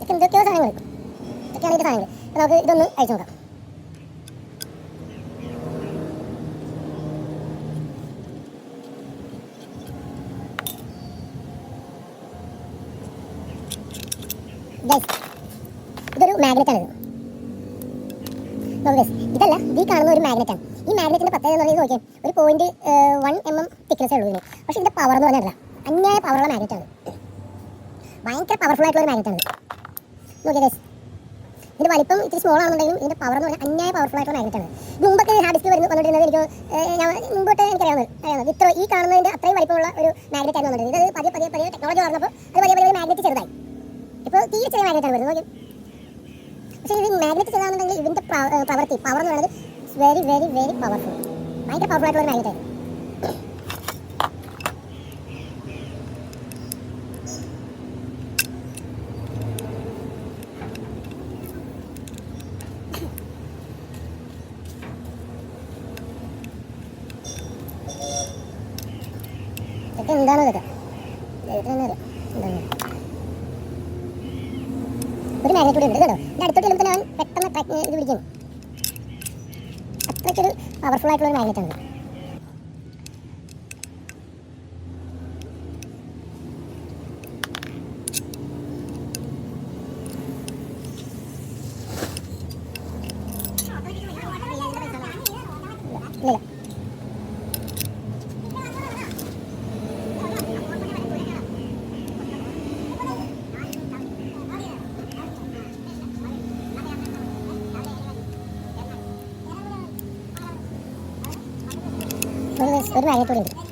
ഇതൊക്കെ എന്തൊക്കെയോ സാധനങ്ങൾ, ഇതൊക്കെയാണ് ഇതിൻ്റെ സാധനങ്ങൾ. അപ്പോൾ നമുക്ക് ഇതൊന്ന് അയച്ചു നോക്കാം. ഇതൊരു മാഗ്നറ്റാണ്. ഇതല്ല, ഈ കാണുന്ന ഒരു മാഗ്നറ്റാണ്. ഈ മാഗ്നറ്റിൻ്റെ പ്രത്യേകത എന്ന് പറയുന്നത് നോക്കിയാൽ ഒരു 0.1 mm തിക്നെസ്സേ ഉള്ളൂ ഇതിന്. പക്ഷേ ഇതിൻ്റെ പവർ എന്ന് പറഞ്ഞാൽ അന്യായ പവറുള്ള മാഗ്നറ്റാണ്. ഭയങ്കര പവർഫുൾ ആയിട്ടുള്ള ഒരു മാഗ്നറ്റാണ്. നോക്കിയാൽ ഗൈസ്, ഇതിൻ്റെ വലിപ്പം ഇത്തിരി സ്മോൾ ആണെന്നുണ്ടെങ്കിലും ഇതിൻ്റെ പവർ എന്ന് പറഞ്ഞാൽ അന്യായ പവർഫുൾ ആയിട്ടുള്ള മാഗ്നറ്റാണ്. മുമ്പൊക്കെ ഹാർഡ് ഡിസ്ക് വന്നിട്ടുള്ളത് എനിക്ക് മുമ്പോട്ട് എനിക്കറിയാവുന്നത് ഇത്ര ഈ കാണുന്നതിൻ്റെ അത്രയും വലിപ്പമുള്ള ഒരു മാഗ്നറ്റ് ആയിരുന്നു വന്നിട്ടുണ്ട്. ഇത് പതിയെ ടെക്നോളജി വളർന്നപ്പോൾ അത് പതിയെ മാഗ്നറ്റ് ചെറുതായി. ഇപ്പോൾ തീരെ ചെറിയ മാഗ്നറ്റാണ് വരുന്നത്. നോക്കി, പക്ഷേ ഇത് മാഗ്നറ്റ് ചെയ്താണെന്നുണ്ടെങ്കിൽ ഇതിൻ്റെ പവർ എന്ന് പറയുന്നത് വെരി വെരി വെരി പവർഫുൾ, ഭയങ്കര പവർഫുൾ ആയിട്ടുള്ള ഒരു മാഗ്നറ്റാണ്. ഇതൊക്കെ എന്താണോ ഇതൊക്കെ എന്താണ് ഒരു മാഗ്നറ്റ് കൂടി ഉണ്ട് കേട്ടോ. ഇതിൻ്റെ അടുത്തോട്ട് ചെല്ലുമ്പോൾ ഞാൻ പെട്ടെന്ന് ഇത് പിടിക്കുന്നു. അത്രയ്ക്കൊരു പവർഫുൾ ആയിട്ടുള്ള ഒരു മാഗ്നറ്റ് ആണ്. ഇല്ല ഒരു മാഗ്നറ്റ് കൂടി ഉണ്ട്.